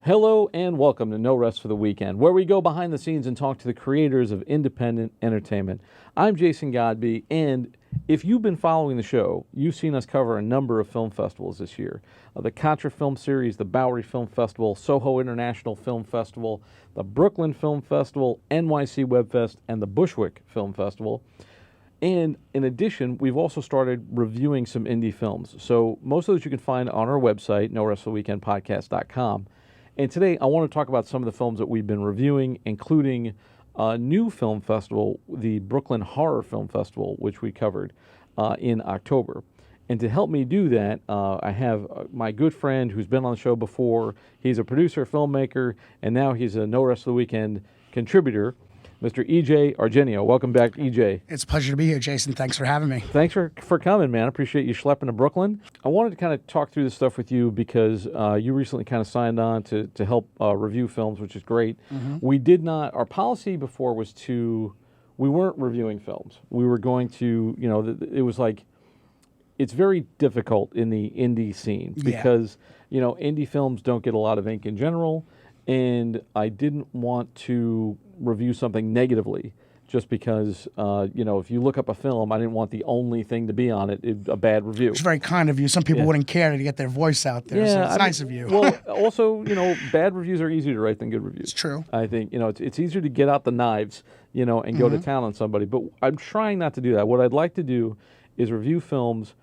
Hello and welcome to No Rest for the Weekend, where we go behind the scenes and talk to the creators of independent entertainment. I'm Jason Godbey, and if you've been following the show, you've seen us cover a number of film festivals this year. The Contra Film Series, the Bowery Film Festival, Soho International Film Festival, the Brooklyn Film Festival, NYC Web Fest, and the Bushwick Film Festival. And in addition, we've also started reviewing some indie films. So most of those you can find on our website, norestfortheweekendpodcast.com. And today I want to talk about some of the films that we've been reviewing, including a new film festival, the Brooklyn Horror Film Festival, which we covered in October. And to help me do that, I have my good friend who's been on the show before. He's a producer, filmmaker, and now he's a No Rest of the Weekend contributor, Mr. E.J. Argenio. Welcome back, E.J. It's a pleasure to be here, Jason. Thanks for having me. Thanks for coming, man. I appreciate you schlepping to Brooklyn. I wanted to kind of talk through this stuff with you because you recently kind of signed on to help review films, which is great. Mm-hmm. We did not, our policy before was we weren't reviewing films. We were going to, it was like, it's very difficult in the indie scene because, indie films don't get a lot of ink in general, and I didn't want to review something negatively just because, if you look up a film, I didn't want the only thing to be on it, a bad review. It's very kind of you. Some people wouldn't care to get their voice out there, so it's nice of you. Well, also, bad reviews are easier to write than good reviews. It's true. I think, it's easier to get out the knives, and go to town on somebody, but I'm trying not to do that. What I'd like to do is review films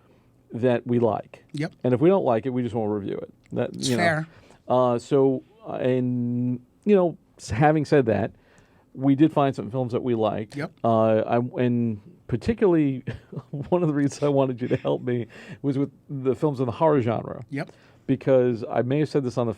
that we like. Yep. And if we don't like it, we just won't review it. It's fair. Having said that, we did find some films that we liked. Yep. And particularly, one of the reasons I wanted you to help me was with the films in the horror genre. Yep. Because I may have said this on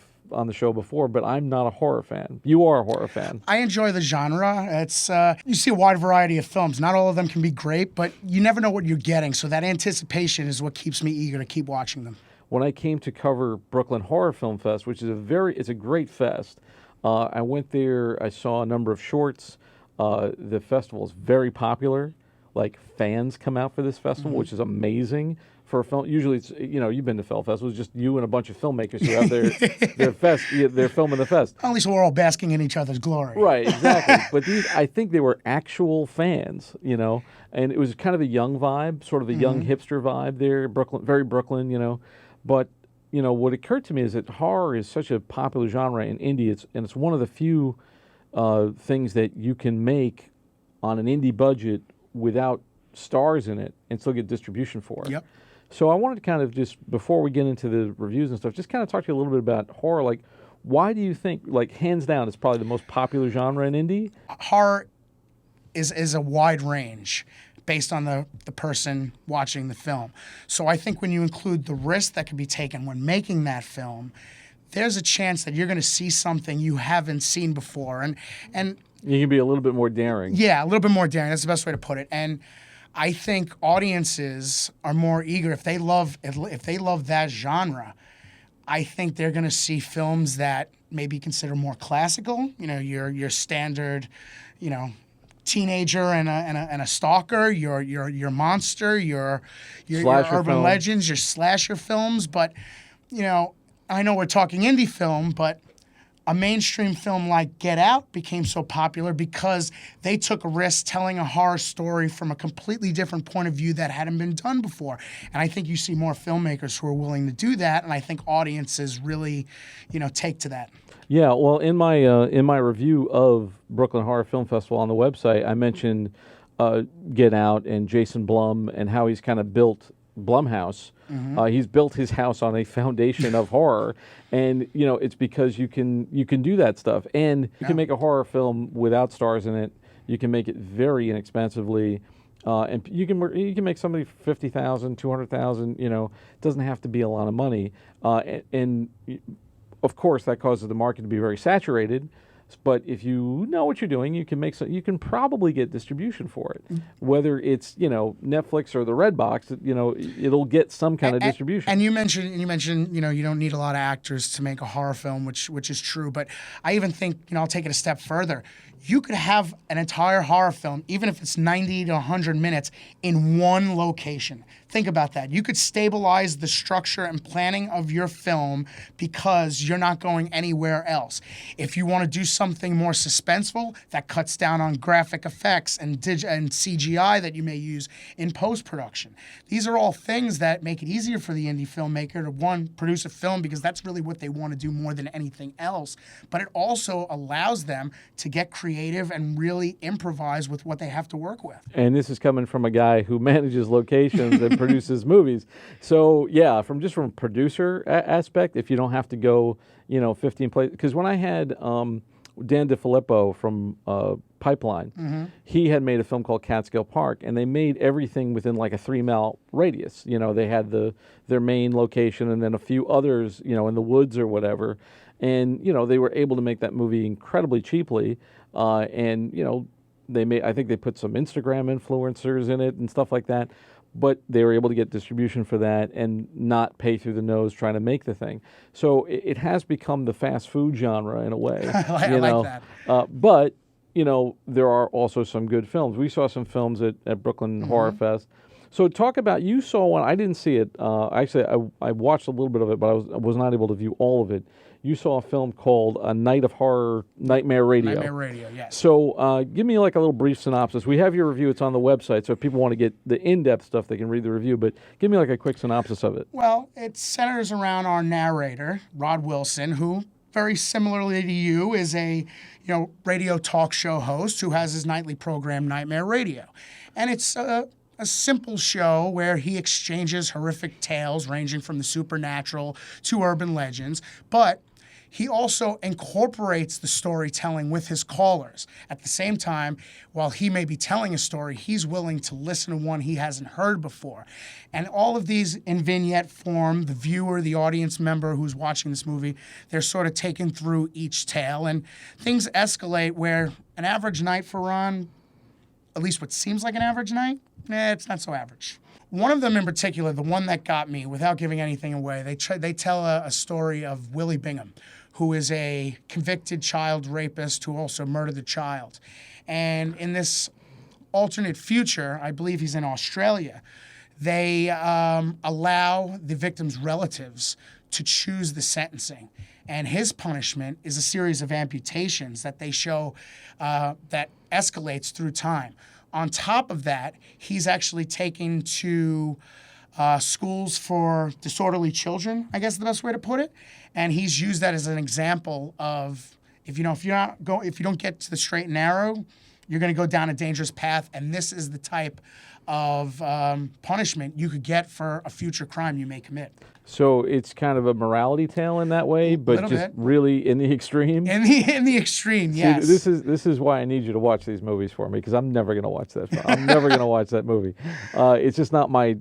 the show before, but I'm not a horror fan. You are a horror fan. I enjoy the genre. It's you see a wide variety of films. Not all of them can be great, but you never know what you're getting. So that anticipation is what keeps me eager to keep watching them. When I came to cover Brooklyn Horror Film Fest, which is it's a great fest, I went there. I saw a number of shorts. The festival is very popular. Like, fans come out for this festival, which is amazing for a film. Usually, it's you've been to film festivals, just you and a bunch of filmmakers who have they're filming the fest. At least we're all basking in each other's glory. Right, exactly. But I think they were actual fans, and it was kind of a young vibe, sort of a young hipster vibe there. Brooklyn, very Brooklyn, But what occurred to me is that horror is such a popular genre in indie, it's one of the few things that you can make on an indie budget without stars in it and still get distribution for it. Yep. So I wanted to kind of just, before we get into the reviews and stuff, just kind of talk to you a little bit about horror. Like, why do you think, like, hands down, it's probably the most popular genre in indie? Horror is a wide range based on the person watching the film. So I think when you include the risk that can be taken when making that film, there's a chance that you're going to see something you haven't seen before. And you can be a little bit more daring. Yeah, a little bit more daring. That's the best way to put it. And I think audiences are more eager if they love that genre. I think they're going to see films that maybe consider more classical. Your standard, teenager and a stalker, your monster, your urban film. legends, your slasher films. But I know we're talking indie film, but a mainstream film like Get Out became so popular because they took a risk telling a horror story from a completely different point of view that hadn't been done before. And I think you see more filmmakers who are willing to do that, and I think audiences really, take to that. Yeah, well, in my review of Brooklyn Horror Film Festival on the website, I mentioned Get Out and Jason Blum and how he's kind of built Blumhouse. Mm-hmm. He's built his house on a foundation of horror, and it's because you can do that stuff, and you can make a horror film without stars in it. You can make it very inexpensively, and you can make somebody $50,000, $200,000. It doesn't have to be a lot of money, and of course that causes the market to be very saturated. But if you know what you're doing, you can make you can probably get distribution for it. Whether it's Netflix or the Redbox, it'll get some kind of distribution. And you mentioned you don't need a lot of actors to make a horror film, which is true. But I even think I'll take it a step further. You could have an entire horror film, even if it's 90 to 100 minutes, in one location. Think about that. You could stabilize the structure and planning of your film because you're not going anywhere else. If you want to do something more suspenseful, that cuts down on graphic effects and CGI that you may use in post-production. These are all things that make it easier for the indie filmmaker to, one, produce a film because that's really what they want to do more than anything else. But it also allows them to get creative and really improvise with what they have to work with. And this is coming from a guy who manages locations and produces movies. So yeah, from a producer aspect, if you don't have to go, 15 places. Because when I had Dan DiFilippo from Pipeline, he had made a film called Catskill Park, and they made everything within like a 3-mile radius. They had their main location and then a few others, in the woods or whatever. And, they were able to make that movie incredibly cheaply. And, I think they put some Instagram influencers in it and stuff like that. But they were able to get distribution for that and not pay through the nose trying to make the thing. So it has become the fast food genre in a way. I like that. But, there are also some good films. We saw some films at Brooklyn Horror Fest. So talk about, you saw one, I didn't see it. Actually, I watched a little bit of it, but I was not able to view all of it. You saw a film called A Night of Horror, Nightmare Radio. Nightmare Radio, yes. So give me like a little brief synopsis. We have your review. It's on the website. So if people want to get the in-depth stuff, they can read the review. But give me like a quick synopsis of it. Well, it centers around our narrator, Rod Wilson, who, very similarly to you, is a radio talk show host who has his nightly program, Nightmare Radio. And it's a simple show where he exchanges horrific tales ranging from the supernatural to urban legends, but he also incorporates the storytelling with his callers. At the same time, while he may be telling a story, he's willing to listen to one he hasn't heard before. And all of these in vignette form, the viewer, the audience member who's watching this movie, they're sort of taken through each tale, and things escalate where an average night for Ron, at least what seems like an average night, it's not so average. One of them in particular, the one that got me, without giving anything away, they tell a story of Willie Bingham, who is a convicted child rapist who also murdered the child. And in this alternate future, I believe he's in Australia, they allow the victim's relatives to choose the sentencing. And his punishment is a series of amputations that they show that escalates through time. On top of that, he's actually taken to schools for disorderly children, I guess is the best way to put it. And he's used that as an example of if you don't get to the straight and narrow, you're going to go down a dangerous path. And this is the type of punishment you could get for a future crime you may commit. So it's kind of a morality tale in that way, but just bit. Really in the extreme. In the extreme, yes. See, this is why I need you to watch these movies for me, because I'm never going to watch that. I'm never going to watch that movie. It's just not my.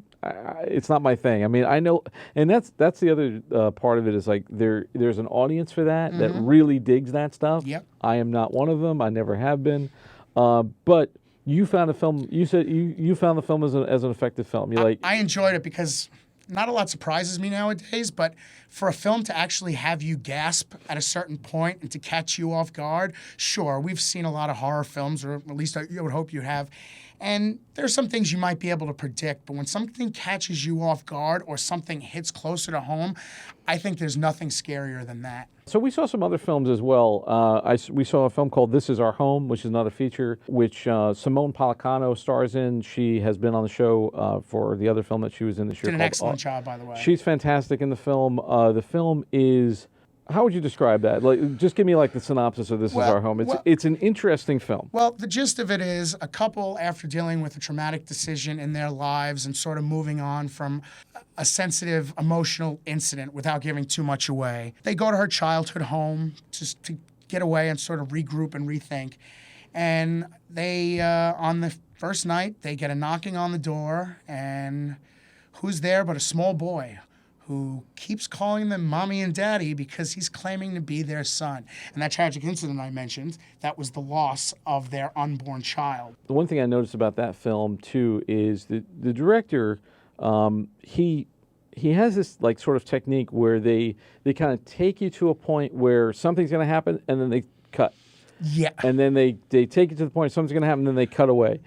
It's not my thing. I mean, I know, and that's the other part of it is like there's an audience for that really digs that stuff. Yep. I am not one of them. I never have been. But you found a film. You said you found the film as an effective film. I enjoyed it because not a lot surprises me nowadays, but for a film to actually have you gasp at a certain point and to catch you off guard, sure, we've seen a lot of horror films, or at least I would hope you have, and there's some things you might be able to predict, but when something catches you off guard or something hits closer to home, I think there's nothing scarier than that. So we saw some other films as well. We saw a film called This Is Our Home, which is another feature, which Simone Policano stars in. She has been on the show for the other film that she was in this year. Did an excellent job, by the way. She's fantastic in the film. The film is... How would you describe that? Like, just give me like the synopsis of This Is Our Home. It's an interesting film. Well, the gist of it is a couple, after dealing with a traumatic decision in their lives and sort of moving on from a sensitive, emotional incident without giving too much away, they go to her childhood home just to get away and sort of regroup and rethink. And they, on the first night, they get a knocking on the door, and who's there but a small boy who keeps calling them mommy and daddy because he's claiming to be their son. And that tragic incident I mentioned, that was the loss of their unborn child. The one thing I noticed about that film too is that the director, he has this like sort of technique where they kind of take you to a point where something's going to happen and then they cut. Yeah. And then they take it to the point something's going to happen, and then they cut away.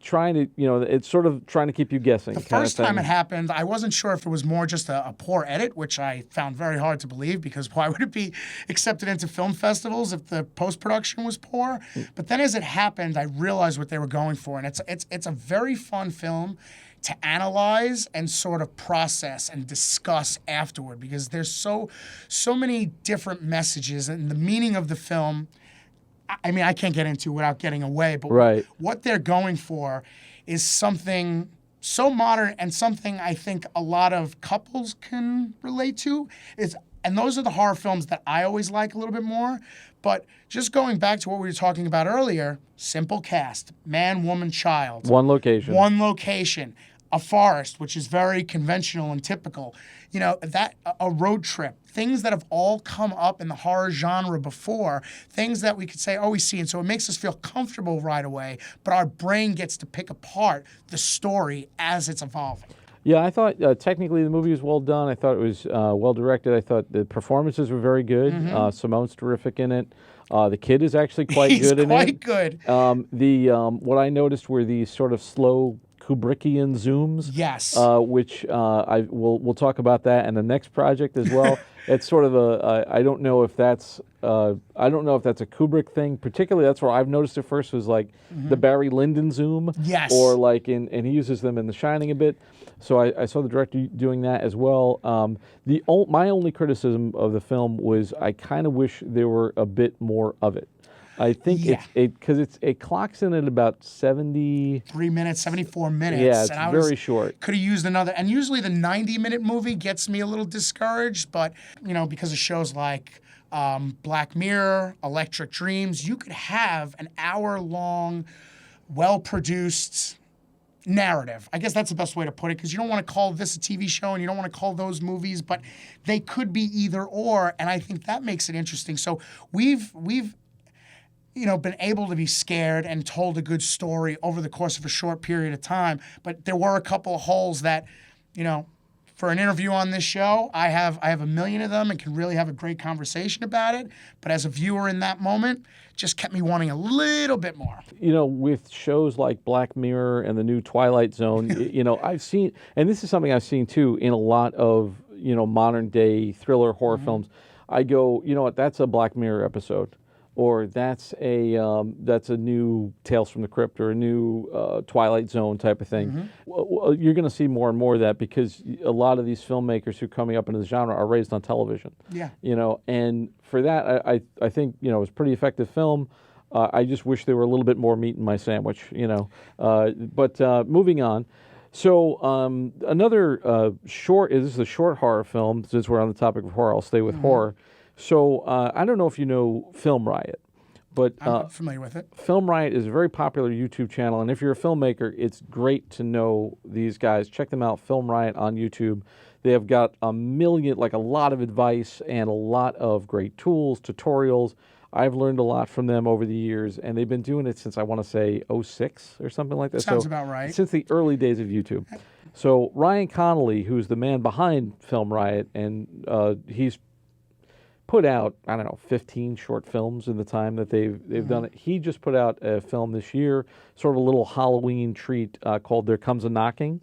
Trying to, it's sort of trying to keep you guessing. The first time it happened, I wasn't sure if it was more just a poor edit, which I found very hard to believe, because why would it be accepted into film festivals if the post-production was poor? But then as it happened, I realized what they were going for, and it's a very fun film to analyze and sort of process and discuss afterward, because there's so many different messages, and the meaning of the film, I mean, I can't get into without getting away, but right. What they're going for is something so modern and something I think a lot of couples can relate to. And those are the horror films that I always like a little bit more. But just going back to what we were talking about earlier, simple cast, man, woman, child. One location. One location. A forest, which is very conventional and typical. A road trip. Things that have all come up in the horror genre before. Things that we could say, oh, we see. And so it makes us feel comfortable right away, but our brain gets to pick apart the story as it's evolving. Yeah, I thought technically the movie was well done. I thought it was well directed. I thought the performances were very good. Simone's terrific in it. The kid is actually quite good in it. He's quite good. What I noticed were these sort of slow Kubrickian zooms. Yes. Which we'll talk about that in the next project as well. It's sort of I don't know if that's a Kubrick thing. Particularly, that's where I've noticed it first was like the Barry Lyndon zoom. Yes. Or like and he uses them in The Shining a bit. So I saw the director doing that as well. My only criticism of the film was I kind of wish there were a bit more of it. I think it clocks in at about 73 minutes, 74 minutes. Yeah, it's very short. Could have used another. And usually the 90-minute movie gets me a little discouraged, but because of shows like Black Mirror, Electric Dreams, you could have an hour-long, well-produced narrative. I guess that's the best way to put it, because you don't want to call this a TV show and you don't want to call those movies, but they could be either or, and I think that makes it interesting. So we've been able to be scared and told a good story over the course of a short period of time. But there were a couple of holes that, for an interview on this show, I have a million of them and can really have a great conversation about it. But as a viewer in that moment, just kept me wanting a little bit more. With shows like Black Mirror and the new Twilight Zone, I've seen, and this is something I've seen too in a lot of, modern day thriller horror films. I go, what, that's a Black Mirror episode. Or that's a new Tales from the Crypt or a new Twilight Zone type of thing. Well, you're going to see more and more of that, because a lot of these filmmakers who are coming up into the genre are raised on television. Yeah. And for that, I think it was a pretty effective film. I just wish there were a little bit more meat in my sandwich. But moving on. So another short. This is a short horror film. Since we're on the topic of horror, I'll stay with horror. So I don't know if you know Film Riot, but I'm not familiar with it. Film Riot is a very popular YouTube channel, and if you're a filmmaker, it's great to know these guys. Check them out, Film Riot on YouTube. They have got a lot of advice and a lot of great tools, tutorials. I've learned a lot from them over the years, and they've been doing it since, I want to say, 06 or something like that. Sounds about right. Since the early days of YouTube. So Ryan Connolly, who's the man behind Film Riot, and he's put out, 15 short films in the time that they've done it. He just put out a film this year, sort of a little Halloween treat called There Comes a Knocking.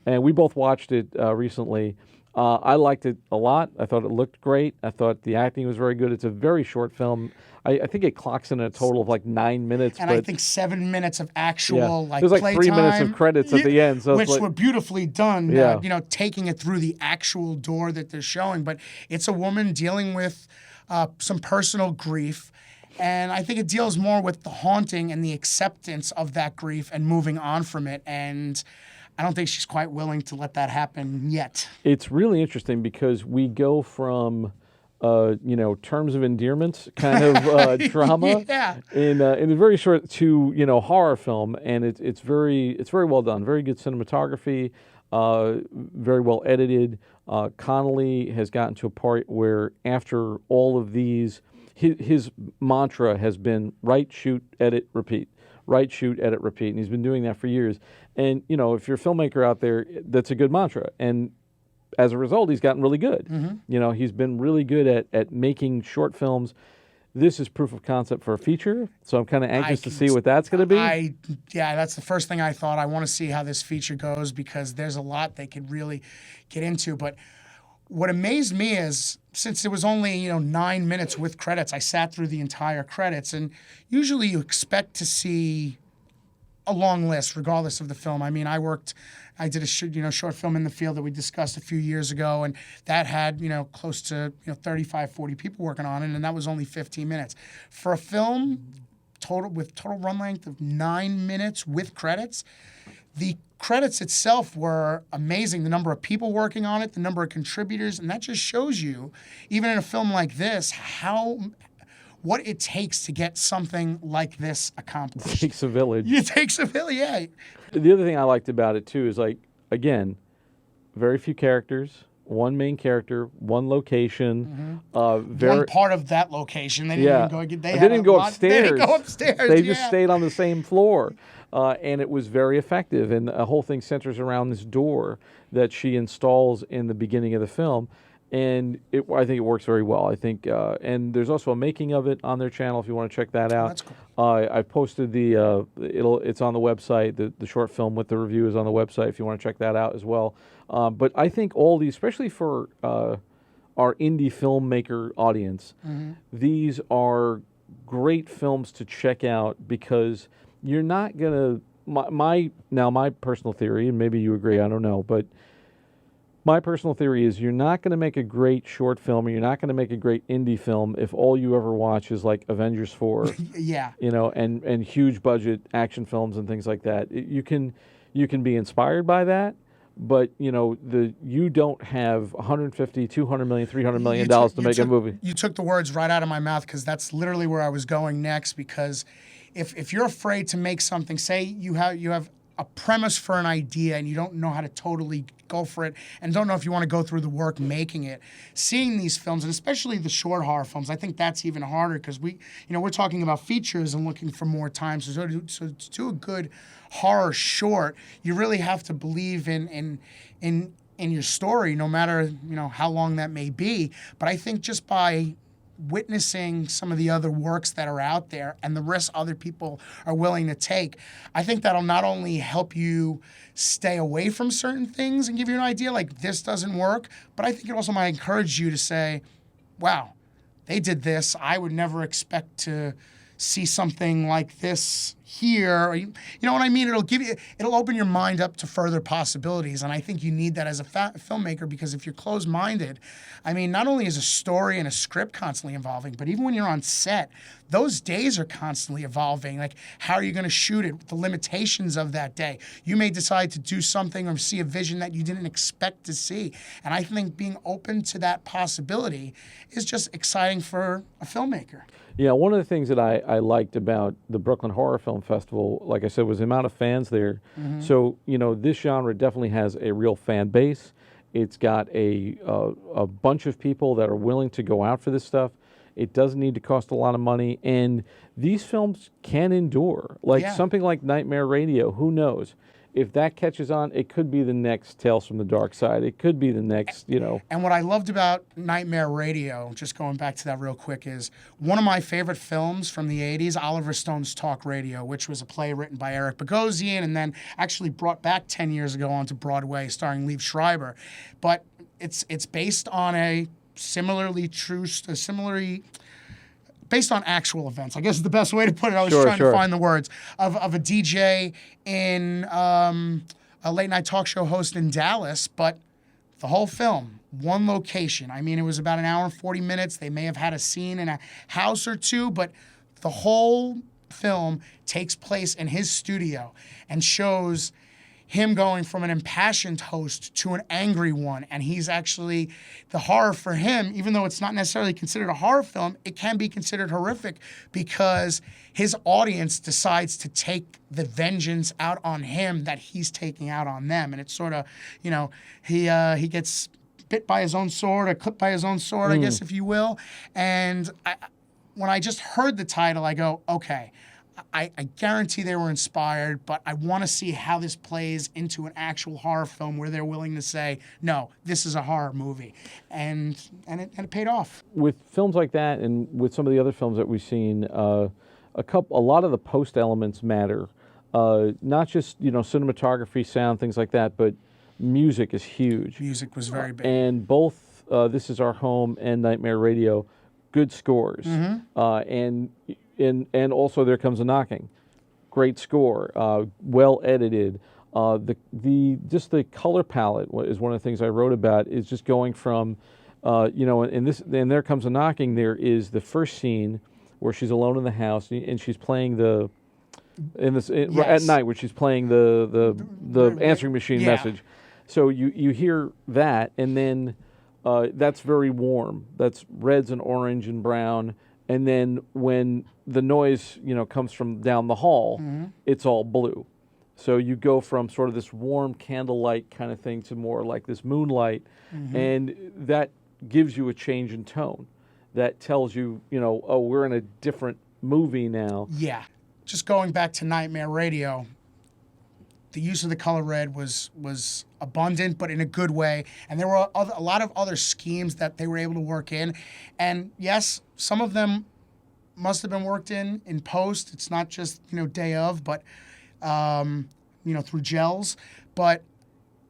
And we both watched it recently. I liked it a lot. I thought it looked great. I thought the acting was very good. It's a very short film. I think it clocks in a total of like 9 minutes. And I think 7 minutes of actual There's like play 3 minutes time. of credits at the end. So which were beautifully done, taking it through the actual door that they're showing. But it's a woman dealing with some personal grief. And I think it deals more with the haunting and the acceptance of that grief and moving on from it. And I don't think she's quite willing to let that happen yet. It's really interesting because we go from, terms of endearment kind of drama in a very short to, horror film. And it's very well done. Very good cinematography. very well edited. Connolly has gotten to a part where after all of these, his mantra has been write, shoot, edit, repeat. Write, shoot, edit, repeat. And he's been doing that for years. And, you know, if you're a filmmaker out there, that's a good mantra. And as a result, he's gotten really good. You know, he's been really good at making short films. This is proof of concept for a feature, so I'm kind of anxious to see what that's going to be. Yeah, that's the first thing I thought. I want to see how this feature goes because there's a lot they could really get into. But what amazed me is, since it was only 9 minutes with credits, I sat through the entire credits, and usually you expect to see a long list regardless of the film. I mean, I did a short film In the Field that we discussed a few years ago, and that had close to 35, 40 people working on it, and that was only 15 minutes. For a film total run length of 9 minutes with credits, the credits itself were amazing. The number of people working on it, the number of contributors, and that just shows you, even in a film like this, what it takes to get something like this accomplished. It takes a village. It takes a village, yeah. The other thing I liked about it, too, is, like, again, very few characters, one main character, one location. One part of that location. They didn't even go upstairs. They didn't go upstairs. They just stayed on the same floor. And it was very effective. And the whole thing centers around this door that she installs in the beginning of the film. And I think it works very well. I think, and there's also a making of it on their channel if you want to check that out. That's cool. I posted it's on the website. The short film with the review is on the website if you want to check that out as well. But I think all these, especially for our indie filmmaker audience, these are great films to check out because you're not gonna. My personal theory, and maybe you agree, I don't know, but. My personal theory is you're not going to make a great short film or you're not going to make a great indie film if all you ever watch is like Avengers 4. Yeah. And huge budget action films and things like that. You can be inspired by that, but you don't have 150, 200 million, 300 million dollars to make a movie. You took the words right out of my mouth because that's literally where I was going next, because if you're afraid to make something, say you have a premise for an idea and you don't know how to totally go for it and don't know if you want to go through the work making it, seeing these films, and especially the short horror films, I think that's even harder because we're talking about features and looking for more time. So to do a good horror short, you really have to believe in your story, no matter how long that may be. But I think just by witnessing some of the other works that are out there and the risks other people are willing to take, I think that'll not only help you stay away from certain things and give you an idea like this doesn't work, but I think it also might encourage you to say, wow, they did this. I would never expect to see something like this here. Or, you know what I mean? It'll open your mind up to further possibilities. And I think you need that as a filmmaker, because if you're closed-minded, I mean, not only is a story and a script constantly evolving, but even when you're on set, those days are constantly evolving. Like, how are you going to shoot it? The limitations of that day. You may decide to do something or see a vision that you didn't expect to see. And I think being open to that possibility is just exciting for a filmmaker. Yeah, one of the things that I liked about the Brooklyn Horror Film Festival, like I said, was the amount of fans there. So, this genre definitely has a real fan base. It's got a bunch of people that are willing to go out for this stuff. It doesn't need to cost a lot of money, and these films can endure. Like something like Nightmare Radio, who knows? If that catches on, it could be the next Tales from the Dark Side. It could be the next, And what I loved about Nightmare Radio, just going back to that real quick, is one of my favorite films from the 80s, Oliver Stone's Talk Radio, which was a play written by Eric Bogosian and then actually brought back 10 years ago onto Broadway, starring Liev Schreiber. But it's based on based on actual events, I guess is the best way to put it. I was trying to find the words of a DJ in a late night talk show host in Dallas, but the whole film, one location. I mean, it was about an hour and 40 minutes. They may have had a scene in a house or two, but the whole film takes place in his studio and shows him going from an impassioned host to an angry one. And he's actually, the horror for him, even though it's not necessarily considered a horror film, it can be considered horrific because his audience decides to take the vengeance out on him that he's taking out on them. And it's sort of, you know, he gets bit by his own sword or clipped by his own sword, I guess, if you will. And when I just heard the title, I go, okay, I guarantee they were inspired, but I want to see how this plays into an actual horror film where they're willing to say, no, this is a horror movie. And it paid off. With films like that and with some of the other films that we've seen, a lot of the post elements matter. Not just, you know, cinematography, sound, things like that, but music is huge. Music was very big. And both This Is Our Home and Nightmare Radio, good scores. And also There Comes a Knocking, great score, well edited. The color palette is one of the things I wrote about. Is just going from, you know, in There Comes a Knocking, there is the first scene where she's alone in the house and she's playing at night where she's playing the answering machine message. So you hear that, and then that's very warm. That's reds and orange and brown. And then when the noise, you know, comes from down the hall, it's all blue. So you go from sort of this warm candlelight kind of thing to more like this moonlight, and that gives you a change in tone. That tells you, you know, oh, we're in a different movie now. Yeah. Just going back to Nightmare Radio, the use of the color red was abundant, but in a good way. And there were a lot of other schemes that they were able to work in. And yes, some of them must have been worked in post. It's not just, you know, day of, but, you know, through gels. But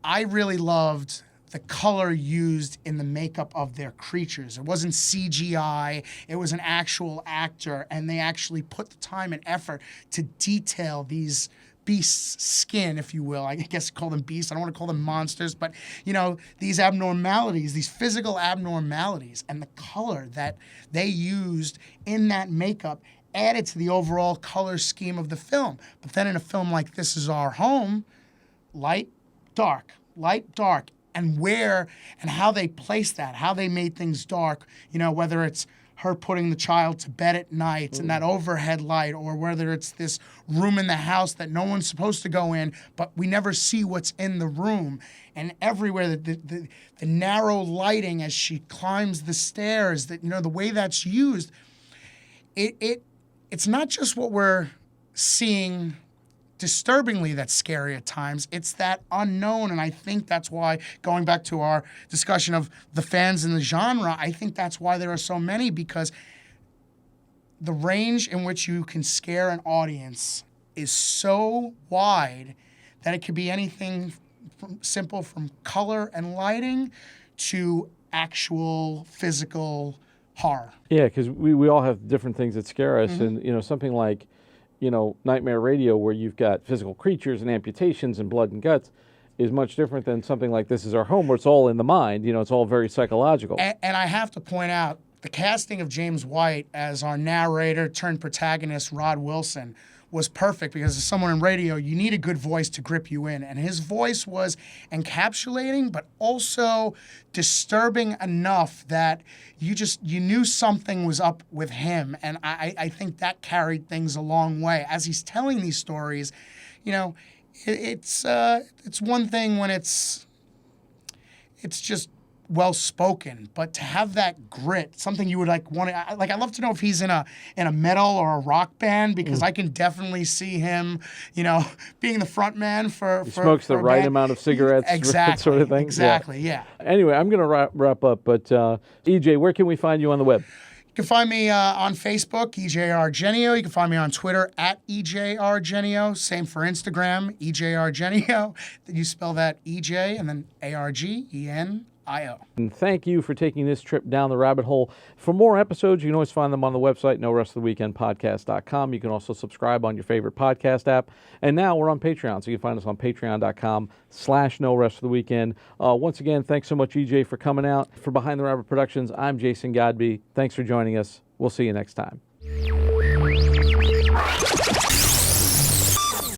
I really loved the color used in the makeup of their creatures. It wasn't CGI. It was an actual actor, and they actually put the time and effort to detail these beasts' skin, if you will. I guess call them beasts. I don't want to call them monsters, but, you know, these abnormalities, these physical abnormalities, and the color that they used in that makeup added to the overall color scheme of the film. But then in a film like This Is Our Home, light, dark, and where and how they placed that, how they made things dark, you know, whether it's her putting the child to bed at night and that overhead light, or whether it's this room in the house that no one's supposed to go in, but we never see what's in the room. And everywhere, the narrow lighting as she climbs the stairs, that, you know, the way that's used, it's not just what we're seeing disturbingly that's scary at times. It's that unknown, and I think that's why, going back to our discussion of the fans in the genre, I think that's why there are so many, because the range in which you can scare an audience is so wide that it could be anything simple from color and lighting to actual physical horror. Yeah, because we all have different things that scare us, and, you know, something like, you know, Nightmare Radio, where you've got physical creatures and amputations and blood and guts, is much different than something like This Is Our Home, where it's all in the mind. You know, it's all very psychological. And I have to point out, the casting of James White as our narrator turned protagonist, Rod Wilson, was perfect, because as someone in radio, you need a good voice to grip you in. And his voice was encapsulating, but also disturbing enough that you knew something was up with him. And I think that carried things a long way. As he's telling these stories, you know, it's one thing when it's just well spoken, but to have that grit, something you would like want to I'd love to know if he's in a metal or a rock band, because I can definitely see him, you know, being the front man for smokes the right band. amount of cigarettes, exactly, sort of thing. Exactly, yeah. Anyway, I'm going to wrap up, but EJ, where can we find you on the web? You can find me on Facebook, EJ Argenio. You can find me on Twitter at EJ Argenio. Same for Instagram, EJ Argenio. You spell that EJ and then ARGENIO. And thank you for taking this trip down the rabbit hole. For more episodes, you can always find them on the website, NoRestOfTheWeekendPodcast.com. You can also subscribe on your favorite podcast app. And now we're on Patreon, so you can find us on Patreon.com/NoRestOfTheWeekend. Once again, thanks so much, EJ, for coming out. For Behind the Rabbit Productions, I'm Jason Godbey. Thanks for joining us. We'll see you next time.